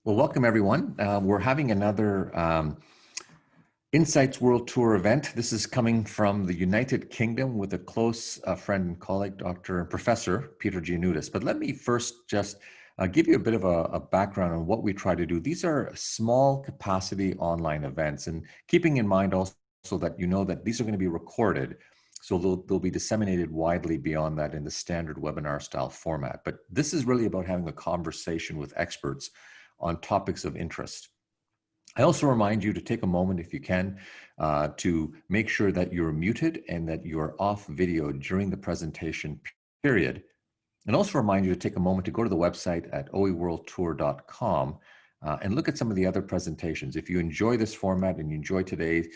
Well, welcome everyone. We're having another Insights World Tour event. This is coming from the United Kingdom with a close friend and colleague, Dr. and Professor Peter Giannoutis. But let me first just give you a bit of a background on what we try to do. These are small capacity online events, and keeping in mind also that you know that these are going to be recorded, so they'll be disseminated widely beyond that in the standard webinar style format. But this is really about having a conversation with experts on topics of interest. I also remind you to take a moment, if you can, to make sure that you're muted and that you're off video during the presentation period. And also remind you to take a moment to go to the website at oeworldtour.com and look at some of the other presentations. If you enjoy this format and you enjoy today's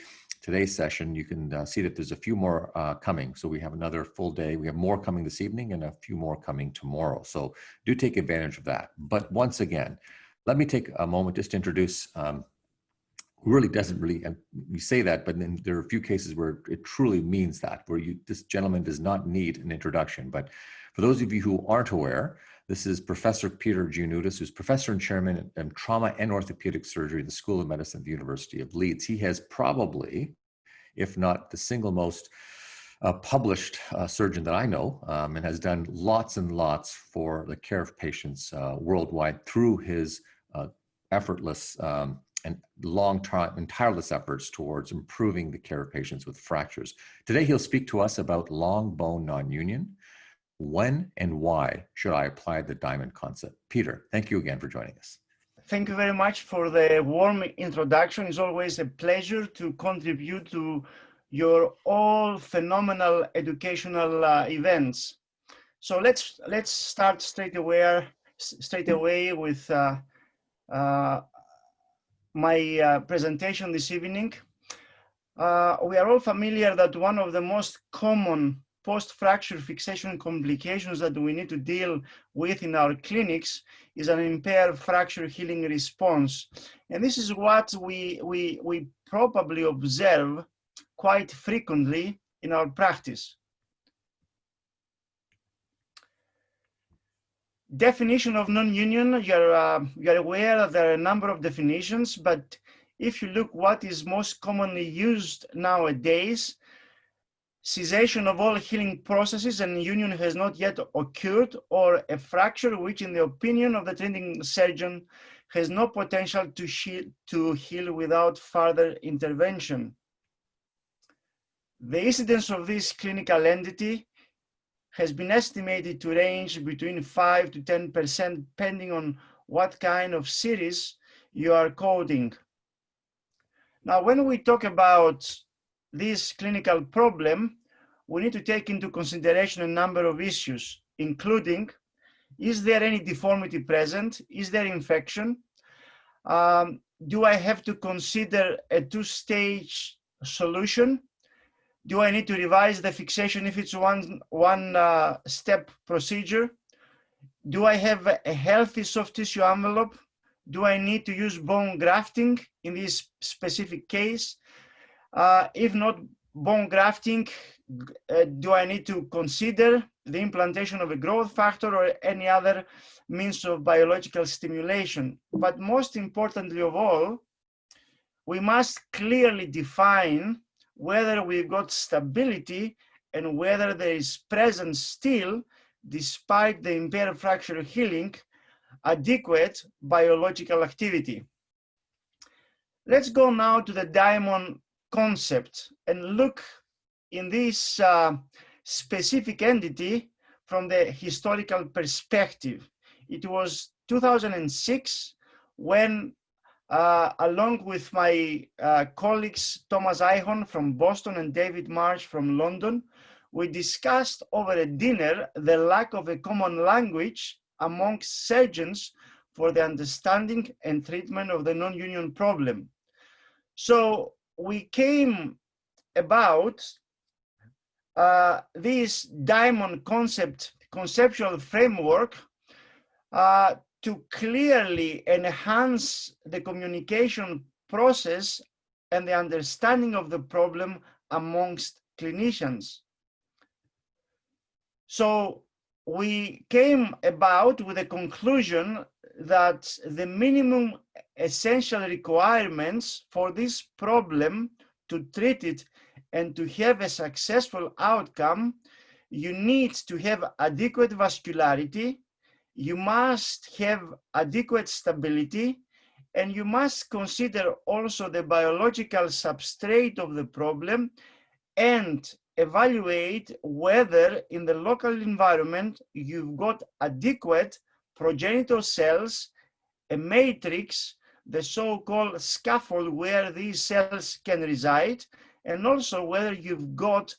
session, you can see that there's a few more coming. So we have another full day. We have more coming this evening and a few more coming tomorrow. So do take advantage of that. But once again, let me take a moment just to introduce really doesn't really, and we say that, but then there are a few cases where it truly means that, where this gentleman does not need an introduction. But for those of you who aren't aware, this is Professor Peter Giannoutis, who's Professor and Chairman in Trauma and Orthopedic Surgery in the School of Medicine at the University of Leeds. He has probably, if not the single most published surgeon that I know, and has done lots and lots for the care of patients worldwide through his effortless and long-term and tireless efforts towards improving the care of patients with fractures. Today, he'll speak to us about long bone non-union. When and why should I apply the diamond concept? Peter, thank you again for joining us. Thank you very much for the warm introduction. It's always a pleasure to contribute to your all phenomenal educational events. So let's start straight away with my presentation this evening. We are all familiar that one of the most common post-fracture fixation complications that we need to deal with in our clinics is an impaired fracture healing response. And this is what we probably observe quite frequently in our practice. Definition of non-union, you're aware that there are a number of definitions, but if you look what is most commonly used nowadays, cessation of all healing processes and union has not yet occurred, or a fracture which in the opinion of the treating surgeon has no potential to heal without further intervention. The incidence of this clinical entity has been estimated to range between 5 to 10%, depending on what kind of series you are coding. Now, when we talk about this clinical problem, we need to take into consideration a number of issues, including, is there any deformity present? Is there infection? Do I have to consider a two-stage solution? Do I need to revise the fixation if it's one step procedure? Do I have a healthy soft tissue envelope? Do I need to use bone grafting in this specific case? If not bone grafting, do I need to consider the implantation of a growth factor or any other means of biological stimulation? But most importantly of all, we must clearly define whether we've got stability and whether there is present still, despite the impaired fracture healing, adequate biological activity. Let's go now to the diamond concept and look in this specific entity from the historical perspective. It was 2006 when along with my colleagues Thomas Ihorn from Boston and David Marsh from London, we discussed over a dinner the lack of a common language amongst surgeons for the understanding and treatment of the non-union problem. So we came about this diamond conceptual framework to clearly enhance the communication process and the understanding of the problem amongst clinicians. So we came about with a conclusion that the minimum essential requirements for this problem to treat it and to have a successful outcome, you need to have adequate vascularity, you must have adequate stability, and you must consider also the biological substrate of the problem and evaluate whether in the local environment you've got adequate progenitor cells, a matrix, the so-called scaffold where these cells can reside, and also whether you've got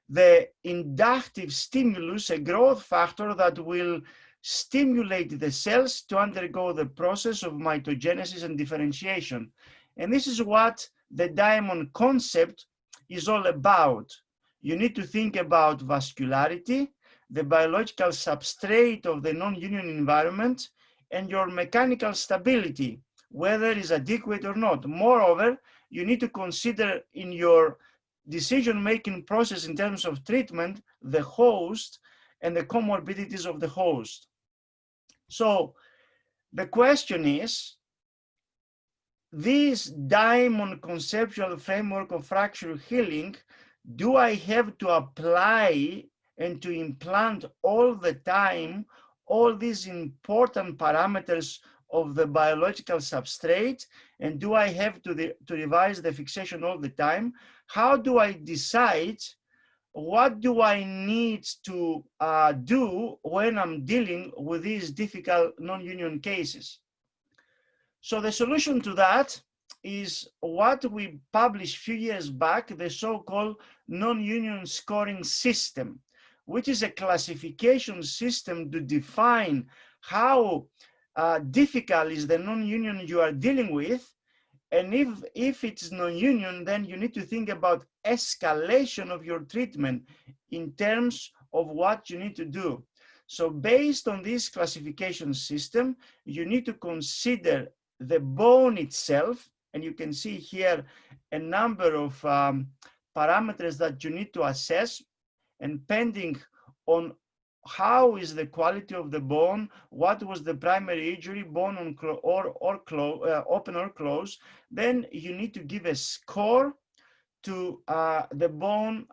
the inductive stimulus, a growth factor that will stimulate the cells to undergo the process of mitogenesis and differentiation. And this is what the diamond concept is all about. You need to think about vascularity, the biological substrate of the non-union environment, and your mechanical stability, whether it is adequate or not. Moreover, you need to consider in your decision-making process in terms of treatment, the host and the comorbidities of the host. So the question is, this diamond conceptual framework of fracture healing, do I have to apply and to implant all the time all these important parameters of the biological substrate, and do I have to revise the fixation all the time? How do I decide what do I need to do when I'm dealing with these difficult non-union cases? So the solution to that is what we published a few years back, the so-called non-union scoring system, which is a classification system to define how difficult is the non-union you are dealing with. And if it's non-union, then you need to think about escalation of your treatment in terms of what you need to do. So based on this classification system, you need to consider the bone itself, and you can see here a number of parameters that you need to assess, and depending on how is the quality of the bone, what was the primary injury, bone on open or closed, then you need to give a score to the bone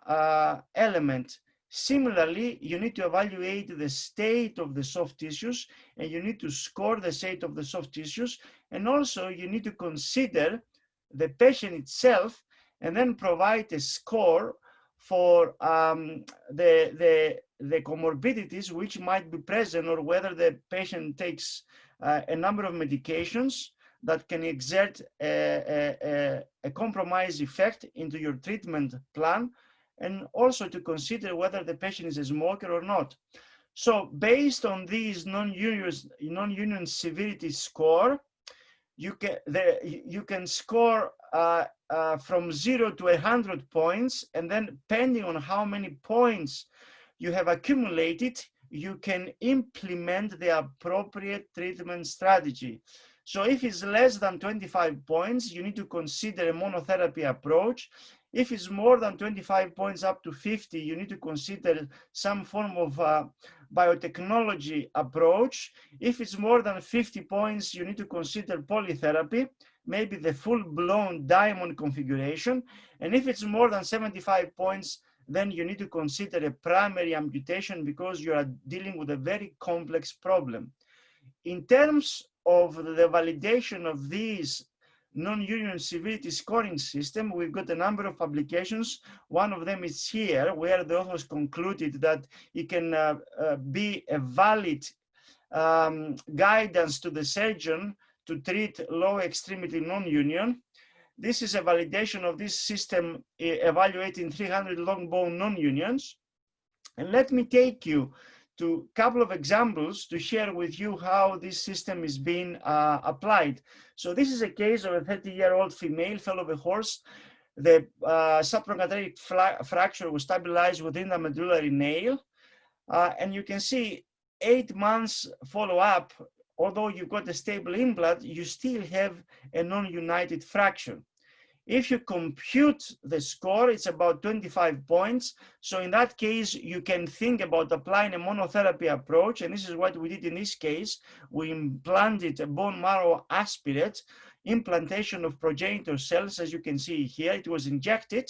element. Similarly, you need to evaluate the state of the soft tissues, and you need to score the state of the soft tissues, and also you need to consider the patient itself and then provide a score for the comorbidities which might be present, or whether the patient takes a number of medications that can exert a compromise effect into your treatment plan, and also to consider whether the patient is a smoker or not. So based on these non-union severity score, you can score from 0 to 100 points, and then depending on how many points you have accumulated, you can implement the appropriate treatment strategy. So if it's less than 25 points, you need to consider a monotherapy approach. If it's more than 25 points up to 50, you need to consider some form of biotechnology approach. If it's more than 50 points, you need to consider polytherapy, maybe the full-blown diamond configuration. And if it's more than 75 points, then you need to consider a primary amputation, because you are dealing with a very complex problem. In terms of the validation of these non-union severity scoring system, we've got a number of publications. One of them is here, where the authors concluded that it can be a valid guidance to the surgeon to treat low extremity non-union. This is a validation of this system evaluating 300 long bone non-unions. And let me take you to a couple of examples to share with you how this system is being applied. So this is a case of a 30-year-old female, fell off a horse. The subtrochanteric fracture was stabilized within the medullary nail. And you can see 8 months follow-up, although you've got a stable implant, you still have a non-united fracture. If you compute the score, it's about 25 points. So in that case, you can think about applying a monotherapy approach. And this is what we did in this case. We implanted a bone marrow aspirate, implantation of progenitor cells, as you can see here. It was injected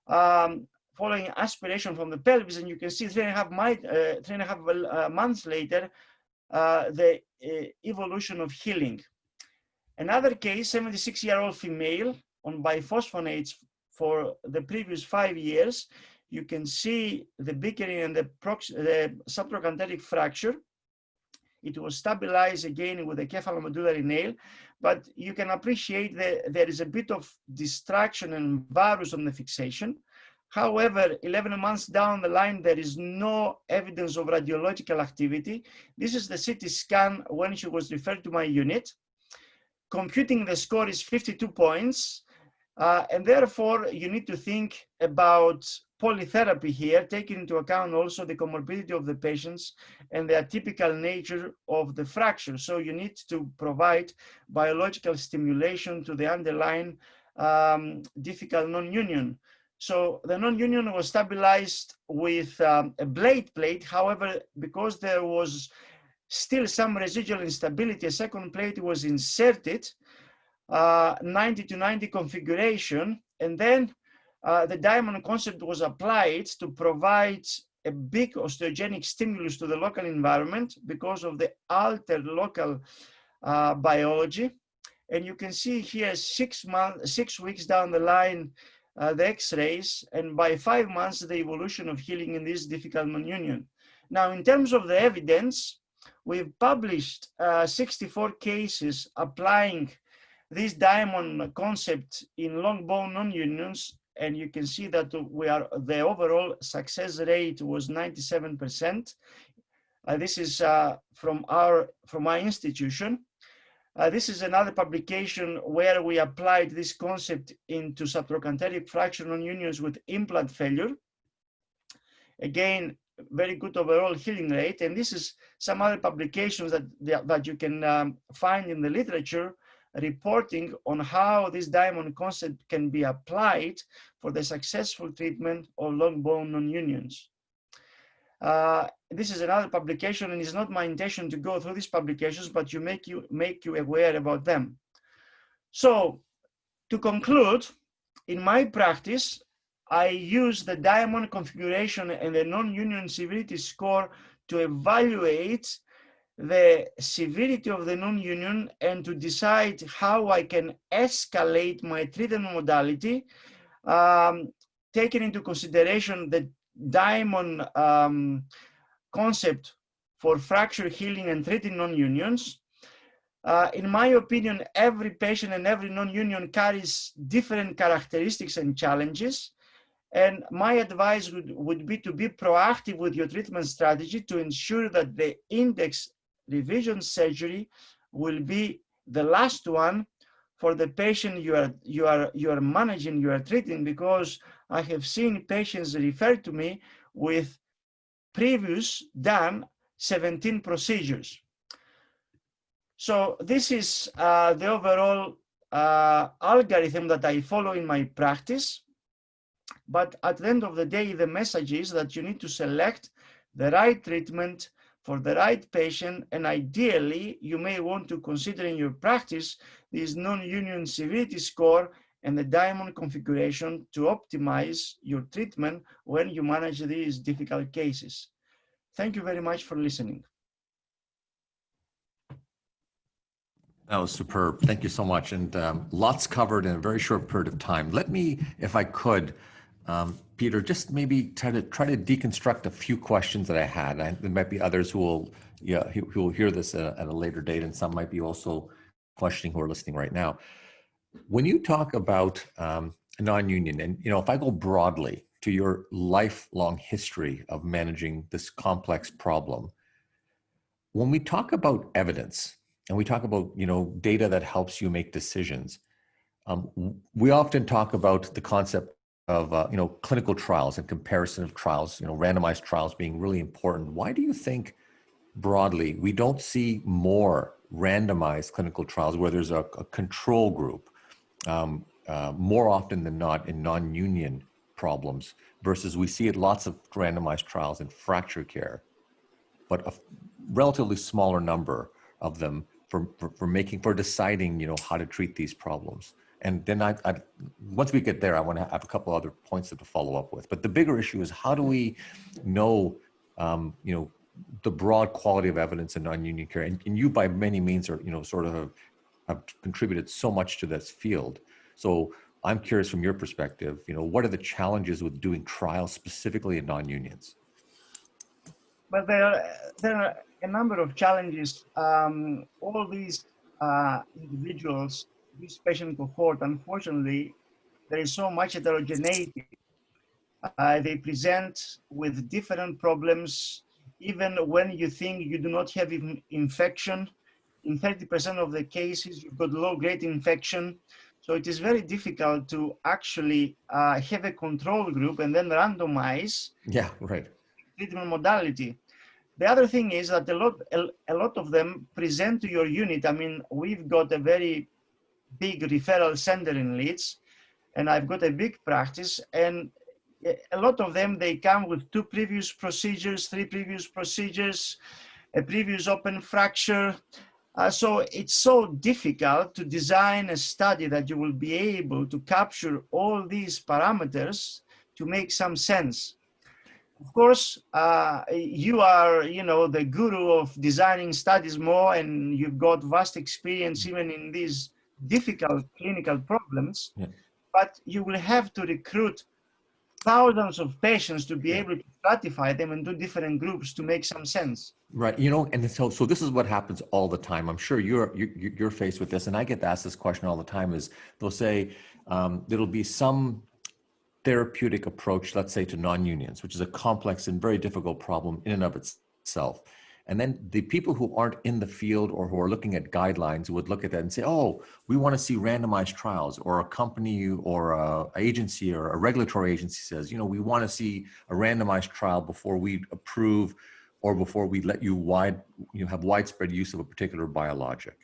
following aspiration from the pelvis. And you can see 3.5 months later, the evolution of healing. Another case, 76-year-old female on biphosphonates for the previous 5 years. You can see the beakening and the subtrochanteric fracture. It was stabilized again with a cephalomedullary nail, but you can appreciate that there is a bit of distraction and varus on the fixation. However, 11 months down the line, there is no evidence of radiological activity. This is the CT scan when she was referred to my unit. Computing the score is 52 points. And therefore, you need to think about polytherapy here, taking into account also the comorbidity of the patients and the atypical nature of the fracture. So you need to provide biological stimulation to the underlying difficult non-union. So the non-union was stabilized with a blade plate. However, because there was still some residual instability, a second plate was inserted, 90 to 90 configuration, and then the diamond concept was applied to provide a big osteogenic stimulus to the local environment because of the altered local biology. And you can see here 6 weeks down the line, the x-rays, and by 5 months, the evolution of healing in this difficult non-union. Now, in terms of the evidence, we've published 64 cases applying this diamond concept in long bone non-unions, and you can see that the overall success rate was 97%. This is from my institution. This is another publication where we applied this concept into subtrochanteric fracture non-unions with implant failure. Again, very good overall healing rate. And this is some other publications that you can find in the literature reporting on how this diamond concept can be applied for the successful treatment of long bone non-unions. This is another publication, and it's not my intention to go through these publications, but make you aware about them. So to conclude, in my practice, I use the diamond configuration and the non-union severity score to evaluate the severity of the non-union and to decide how I can escalate my treatment modality, taking into consideration the diamond concept for fracture healing and treating non-unions. In my opinion, every patient and every non-union carries different characteristics and challenges. And my advice would be to be proactive with your treatment strategy to ensure that the index revision surgery will be the last one for the patient you are managing, you are treating, because I have seen patients referred to me with previous done 17 procedures. So this is the overall algorithm that I follow in my practice. But at the end of the day, the message is that you need to select the right treatment for the right patient, and ideally, you may want to consider in your practice this non-union severity score and the diamond configuration to optimize your treatment when you manage these difficult cases. Thank you very much for listening. That was superb. Thank you so much. And lots covered in a very short period of time. Let me, if I could, Peter, just maybe try to deconstruct a few questions that I had. There might be others who will hear this at a later date, and some might be also questioning who are listening right now. When you talk about non-union, and if I go broadly to your lifelong history of managing this complex problem, when we talk about evidence and we talk about data that helps you make decisions, we often talk about the concept of clinical trials and comparison of trials, randomized trials being really important. Why do you think broadly we don't see more randomized clinical trials where there's a control group more often than not in non-union problems versus we see it lots of randomized trials in fracture care, but a relatively smaller number of them for deciding, how to treat these problems. And then once we get there, I want to have a couple other points to follow up with. But the bigger issue is how do we know, the broad quality of evidence in non-union care? And you, by many means, are sort of have contributed so much to this field. So I'm curious from your perspective, what are the challenges with doing trials specifically in non-unions? But there are a number of challenges. All these individuals, this patient cohort, unfortunately, there is so much heterogeneity. They present with different problems, even when you think you do not have infection. In 30% of the cases, you've got low-grade infection. So it is very difficult to actually have a control group and then randomize Yeah, right. treatment modality. The other thing is that a lot of them present to your unit. I mean, we've got a very big referral center in Leeds, and I've got a big practice, and a lot of them, they come with 2 previous procedures, 3 previous procedures, a previous open fracture. So it's so difficult to design a study that you will be able to capture all these parameters to make some sense. Of course, you are, the guru of designing studies more, and you've got vast experience even in these difficult clinical problems, Yeah. but you will have to recruit thousands of patients to be Yeah. able to stratify them into different groups to make some sense. Right. And so this is what happens all the time. I'm sure you're faced with this, and I get asked this question all the time. Is they'll say there'll be some therapeutic approach, let's say, to non-unions, which is a complex and very difficult problem in and of itself. And then the people who aren't in the field or who are looking at guidelines would look at that and say, oh, we want to see randomized trials, or a company or a agency or a regulatory agency says, we want to see a randomized trial before we approve or before we let you have widespread use of a particular biologic.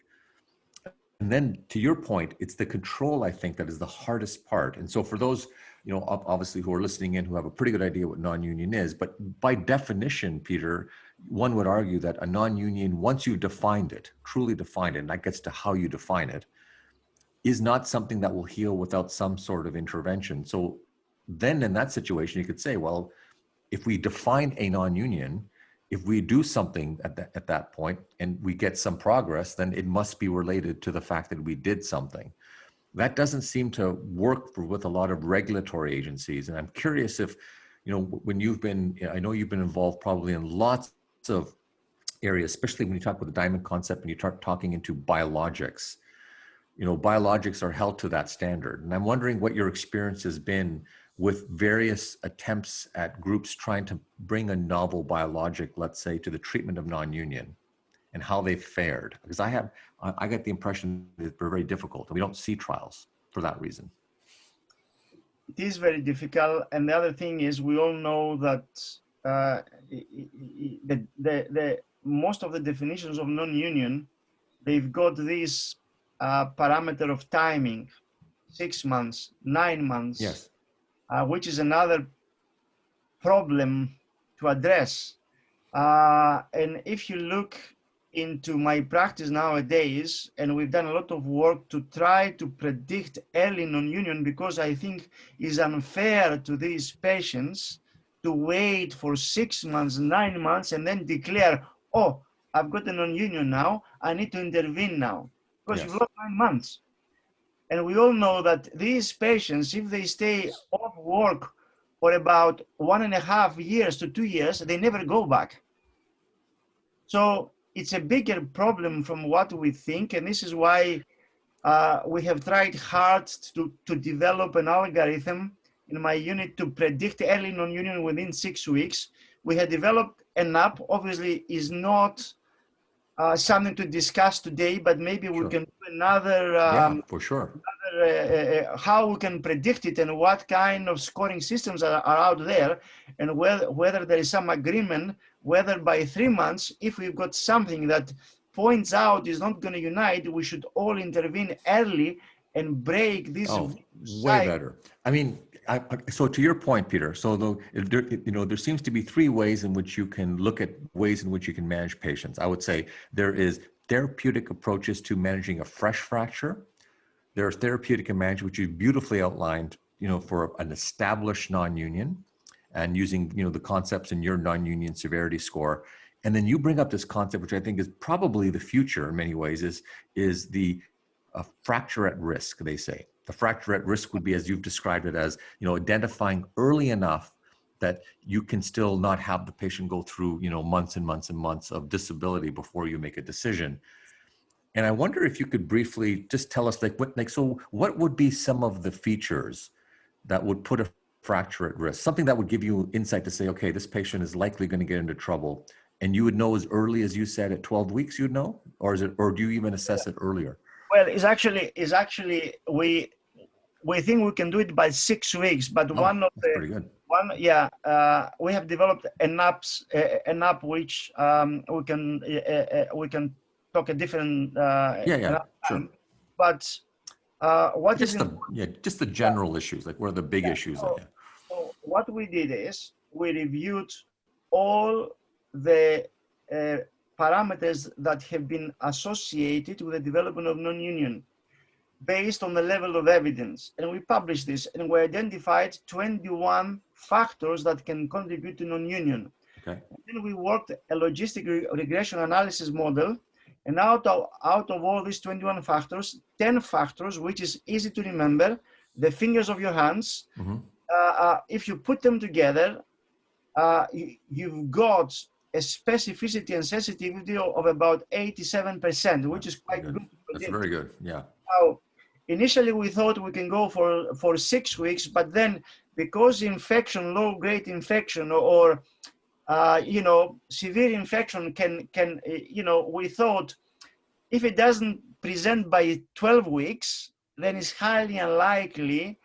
And then to your point, it's the control, I think, that is the hardest part. And so for those, obviously who are listening in who have a pretty good idea what non-union is, but by definition, Peter, one would argue that a non-union, once you've defined it, truly defined it, and that gets to how you define it, is not something that will heal without some sort of intervention. So then in that situation, you could say, well, if we define a non-union, if we do something at that point and we get some progress, then it must be related to the fact that we did something. That doesn't seem to work with a lot of regulatory agencies. And I'm curious if, when I know you've been involved probably in lots of areas, especially when you talk about the diamond concept and you start talking into biologics. Biologics are held to that standard. And I'm wondering what your experience has been with various attempts at groups trying to bring a novel biologic, let's say, to the treatment of non-union, and how they've fared. Because I get the impression that they're very difficult, and we don't see trials for that reason. It is very difficult. And the other thing is, we all know that the most of the definitions of non-union, they've got this parameter of timing, 6 months, 9 months. Yes. Which is another problem to address. And if you look into my practice nowadays, and we've done a lot of work to try to predict early non-union, because I think it's unfair to these patients to wait for 6 months, 9 months, and then declare, oh, I've got a non-union now, I need to intervene now, because Yes. you've lost 9 months. And we all know that these patients, if they stay off work for about 1.5 years to 2 years, they never go back. So it's a bigger problem from what we think. And this is why we have tried hard to develop an algorithm in my unit to predict early non-union within 6 weeks. We had developed an app, obviously is not something to discuss today, but maybe we can do another for sure. How we can predict it and what kind of scoring systems are out there, and whether there is some agreement, whether by 3 months, if we've got something that points out is not going to unite, we should all intervene early and break this Oh, way cycle. better. I mean, so to your point, Peter, so there seems to be three ways in which you can look at ways in which you can manage patients. I would say there is therapeutic approaches to managing a fresh fracture. There's therapeutic management, which you beautifully outlined, for an established non-union, and using, the concepts in your non-union severity score. And then you bring up this concept, which I think is probably the future in many ways, is the fracture at risk, they say. The fracture at risk would be, as you've described it, as, identifying early enough that you can still not have the patient go through, months and months and months of disability before you make a decision. And I wonder if you could briefly just tell us, so what would be some of the features that would put a fracture at risk? Something that would give you insight to say, okay, this patient is likely going to get into trouble. And you would know as early as you said at 12 weeks, you'd know? Or do you even assess it earlier? Well, we think we can do it by 6 weeks, but Oh, that's pretty good. we have developed an app which we can talk a different Yeah, sure. time. But what is Just the general issues, like what are the big issues? So what we did is we reviewed all the parameters that have been associated with the development of non-union based on the level of evidence. And we published this, and we identified 21 factors that can contribute to non-union. Okay. And then we worked a logistic regression analysis model, and out of all these 21 factors, 10 factors, which is easy to remember, the fingers of your hands, if you put them together, you've got a specificity and sensitivity of about 87%, which is quite good. That's very good, yeah. Now, initially we thought we can go for 6 weeks, but then because infection, low-grade infection or severe infection can we thought if it doesn't present by 12 weeks, then it's highly unlikely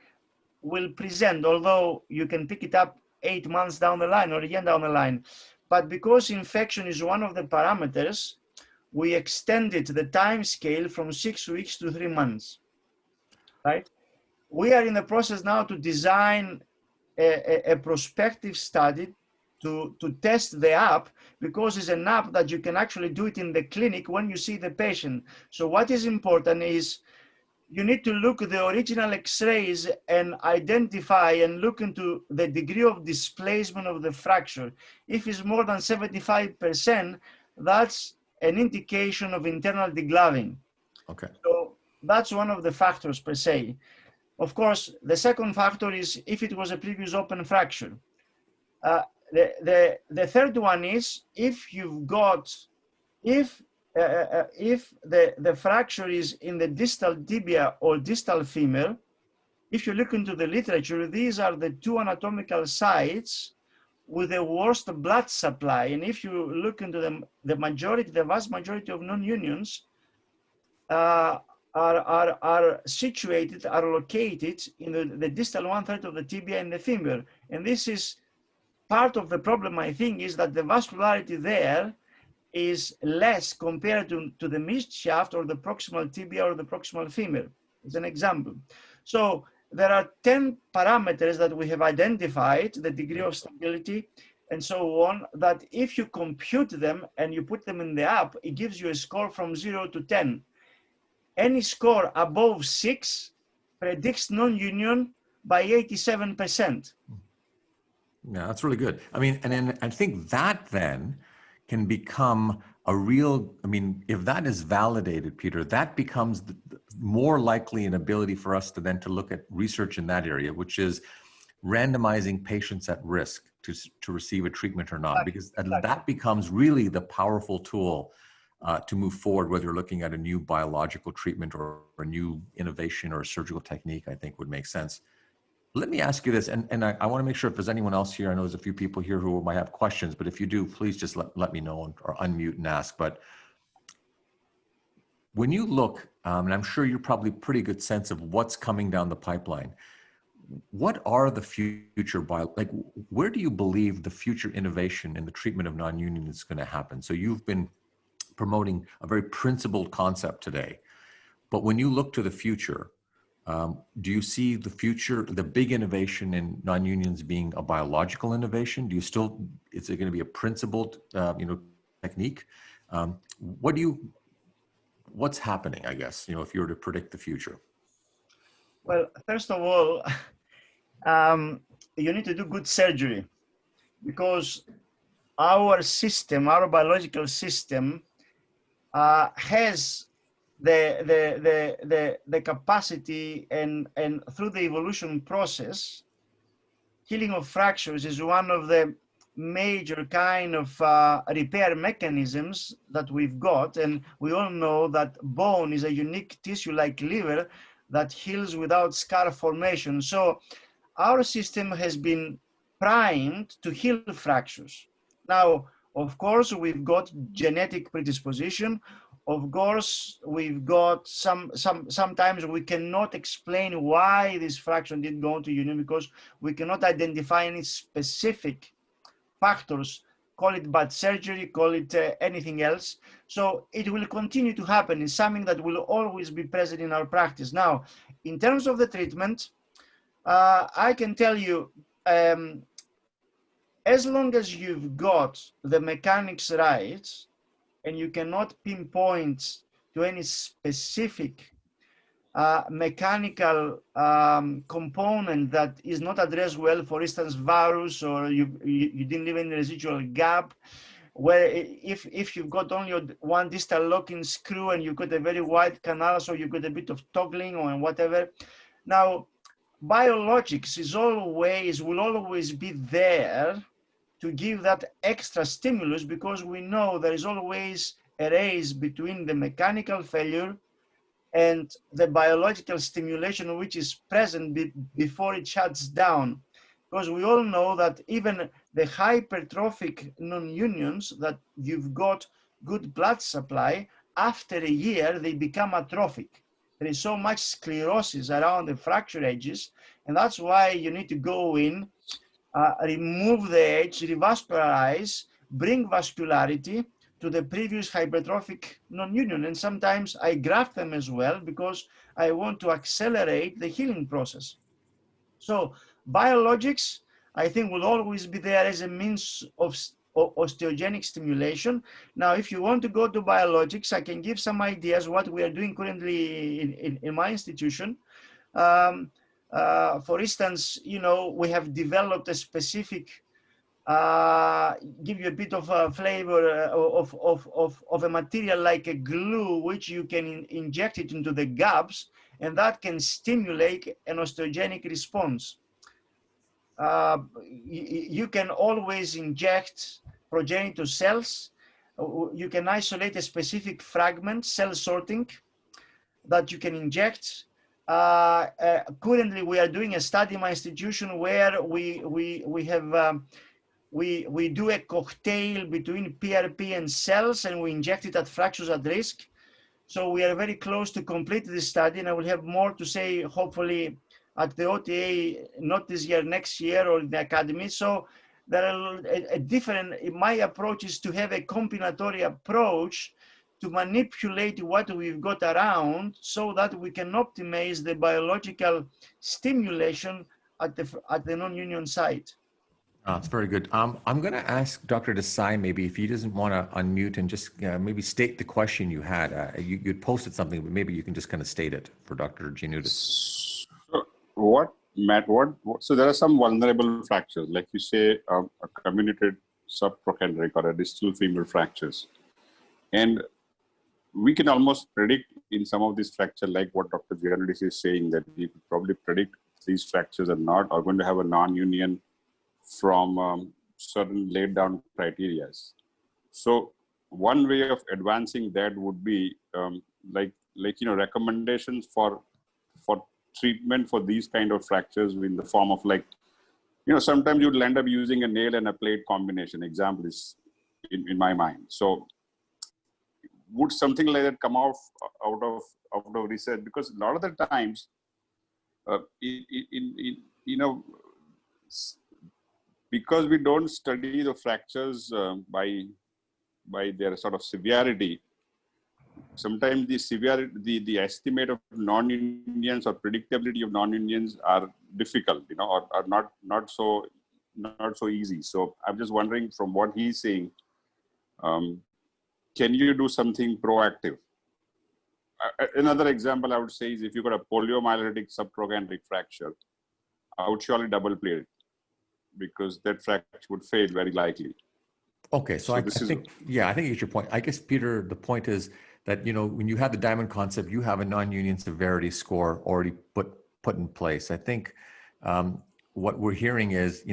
will present, although you can pick it up 8 months down the line or a year down the line. But because infection is one of the parameters, we extended the time scale from 6 weeks to 3 months, right? We are in the process now to design a prospective study to test the app, because it's an app that you can actually do it in the clinic when you see the patient. So what is important is you need to look at the original X-rays and identify and look into the degree of displacement of the fracture. If it's more than 75%, that's an indication of internal degloving. Okay. So that's one of the factors per se. Of course, the second factor is if it was a previous open fracture. The third one is if the fracture is in the distal tibia or distal femur. If you look into the literature, these are the two anatomical sites with the worst blood supply. And if you look into them, the vast majority of non-unions are located in the distal 1/3 of the tibia and the femur. And this is part of the problem, I think, is that the vascularity there is less compared to the mid shaft or the proximal tibia or the proximal femur, as an example. So there are 10 parameters that we have identified, the degree of stability and so on, that if you compute them and you put them in the app, it gives you a score from 0 to 10. Any score above 6 predicts non-union by 87%. Yeah, that's really good. I mean, and then I think that then can become a real, if that is validated, Peter, that becomes more likely an ability for us to then to look at research in that area, which is randomizing patients at risk to receive a treatment or not, because that becomes really the powerful tool to move forward, whether you're looking at a new biological treatment or a new innovation or a surgical technique, I think would make sense. Let me ask you this, and I want to make sure if there's anyone else here, I know there's a few people here who might have questions, but if you do, please just let me know or unmute and ask. But when you look, and I'm sure you're probably pretty good sense of what's coming down the pipeline, what are the future, where do you believe the future innovation in the treatment of non-union is going to happen? So you've been promoting a very principled concept today, but when you look to the future, Do you see the future, the big innovation in non-unions being a biological innovation? Do you still, is it going to be a principled, technique? What do you, what's happening, I guess, if you were to predict the future? Well, first of all, um, you need to do good surgery because our system, our biological system, has the capacity and through the evolution process, healing of fractures is one of the major kind of repair mechanisms that we've got. And we all know that bone is a unique tissue like liver that heals without scar formation. So our system has been primed to heal fractures. Now, of course, we've got genetic predisposition. Of course, we've got sometimes we cannot explain why this fracture didn't go into union because we cannot identify any specific factors, call it bad surgery, call it anything else. So it will continue to happen. It's something that will always be present in our practice. Now, in terms of the treatment, I can tell you, as long as you've got the mechanics right and you cannot pinpoint to any specific mechanical component that is not addressed well, for instance, varus, or you didn't leave any residual gap, where if you've got only one distal locking screw and you've got a very wide canal, so you've got a bit of toggling or whatever. Now, biologics will always be there to give that extra stimulus because we know there is always a race between the mechanical failure and the biological stimulation which is present before it shuts down. Because we all know that even the hypertrophic non-unions that you've got good blood supply, after a year, they become atrophic. There is so much sclerosis around the fracture edges, and that's why you need to go in, remove the edge, revascularize, bring vascularity to the previous hypertrophic non-union. And sometimes I graft them as well because I want to accelerate the healing process. So biologics, I think, will always be there as a means of osteogenic stimulation. Now, if you want to go to biologics, I can give some ideas what we are doing currently in my institution. For instance, we have developed a specific, give you a bit of a flavor of a material like a glue, which you can inject it into the gaps, and that can stimulate an osteogenic response. You can always inject progenitor cells. You can isolate a specific fragment, cell sorting, that you can inject. Currently, we are doing a study in my institution where we do a cocktail between PRP and cells, and we inject it at fractures at risk. So we are very close to complete this study, and I will have more to say, hopefully, at the OTA, not this year, next year, or in the academy. So there are a different, my approach is to have a combinatory approach to manipulate what we've got around so that we can optimize the biological stimulation at the non-union site. That's very good. I'm going to ask Dr. Desai maybe if he doesn't want to unmute and just maybe state the question you had. You'd posted something, but maybe you can just kind of state it for Dr. Giannoutis. So Matt, so there are some vulnerable fractures, like you say, a comminuted subtrochanteric or a distal femur fractures. And we can almost predict in some of these fractures, like what Dr. Giannoutis is saying, that we could probably predict these fractures are going to have a non-union from certain laid down criteria. So one way of advancing that would be recommendations for treatment for these kind of fractures in the form of sometimes you'll end up using a nail and a plate combination. Example is in my mind. So would something like that come out of research? Because a lot of the times, because we don't study the fractures by their sort of severity, sometimes the the estimate of non-unions or predictability of non-unions are difficult, or are not so easy. So I'm just wondering, from what he's saying, can you do something proactive? Another example I would say is, if you got a poliomyelitic subtrochanteric fracture, I would surely double plate it, because that fracture would fade very likely. Okay, so I think I get your point. I guess, Peter, the point is that, when you have the diamond concept, you have a non-union severity score already put in place. I think what we're hearing is,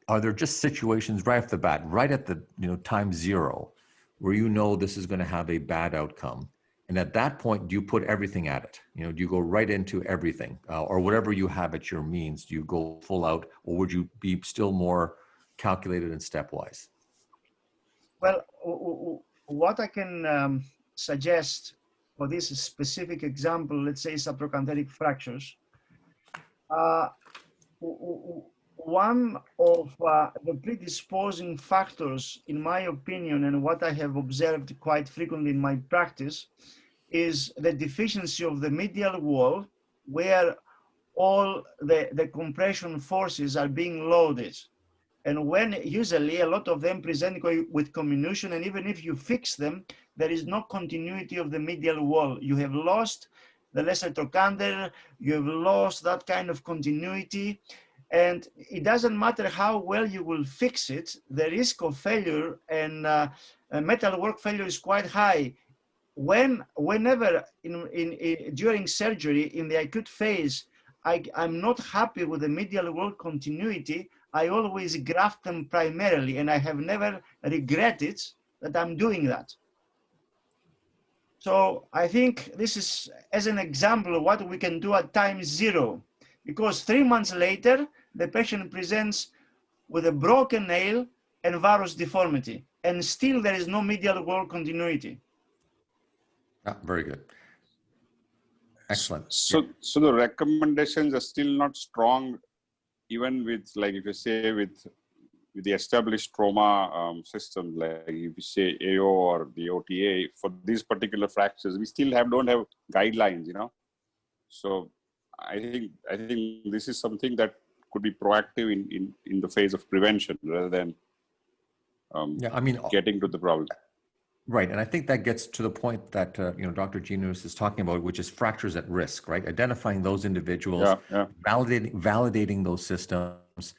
are there just situations right off the bat, right at the time zero, where this is going to have a bad outcome, and at that point, do you put everything at it? Do you go right into everything, or whatever you have at your means? Do you go full out, or would you be still more calculated and stepwise? Well, what I can suggest for this specific example, let's say subtrochanteric fractures, one of the predisposing factors, in my opinion, and what I have observed quite frequently in my practice, is the deficiency of the medial wall, where all the compression forces are being loaded. And when usually a lot of them present with comminution, and even if you fix them, there is no continuity of the medial wall. You have lost the lesser trochanter, you have lost that kind of continuity, and it doesn't matter how well you will fix it, the risk of failure and metal work failure is quite high. Whenever during surgery in the acute phase, I'm not happy with the medial wall continuity, I always graft them primarily, and I have never regretted that I'm doing that. So I think this is, as an example of what we can do at time zero, because 3 months later, the patient presents with a broken nail and varus deformity, and still there is no medial wall continuity. Very good. Excellent. So the recommendations are still not strong, even with, like, if you say with the established trauma system, like if you say AO or the OTA, for these particular fractures, we still don't have guidelines, So I think this is something that could be proactive in the phase of prevention, rather than getting to the problem. Right, and I think that gets to the point that Dr. Giannoulis is talking about, which is fractures at risk, right? Identifying those individuals, validating those systems,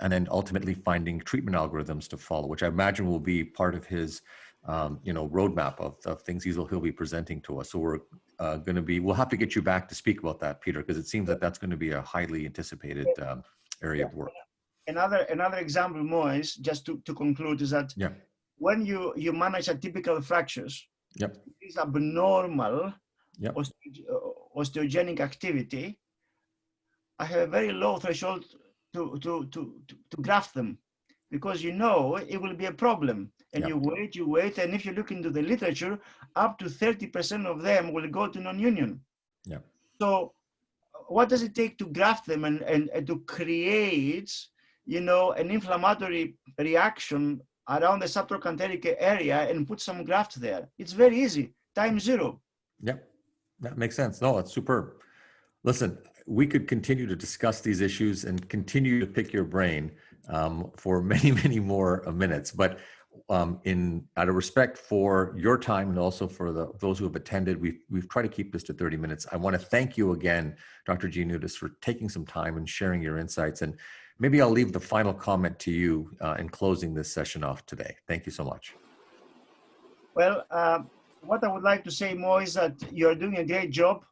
and then ultimately finding treatment algorithms to follow, which I imagine will be part of his roadmap of things he'll be presenting to us. So we're we'll have to get you back to speak about that, Peter, because it seems that that's going to be a highly anticipated area of work. Another example more is, just to conclude, is that when you manage atypical fractures, this abnormal osteogenic activity, I have a very low threshold to graft them, because it will be a problem. And you wait, and if you look into the literature, up to 30% of them will go to non-union. So what does it take to graft them and to create, an inflammatory reaction around the subtrochanteric area and put some graft there? It's very easy, time zero. That makes sense. No, it's superb. Listen, we could continue to discuss these issues and continue to pick your brain for many, many more minutes. But out of respect for your time and also for those who have attended, we've tried to keep this to 30 minutes. I want to thank you again, Dr. Giannoulis, for taking some time and sharing your insights. And maybe I'll leave the final comment to you in closing this session off today. Thank you so much. Well, what I would like to say more is that you're doing a great job.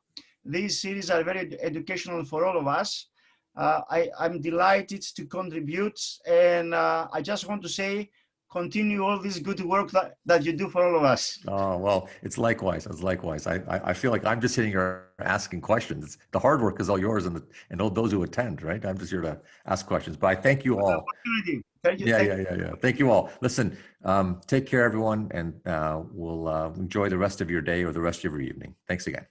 These series are very educational for all of us. I'm delighted to contribute, and I just want to say, continue all this good work that you do for all of us. Oh, well, it's likewise. I feel like I'm just sitting here asking questions. The hard work is all yours, and those who attend, right? I'm just here to ask questions. But I thank you all. Thank you. Yeah. Thank you all. Listen, take care, everyone, and we'll enjoy the rest of your day or the rest of your evening. Thanks again.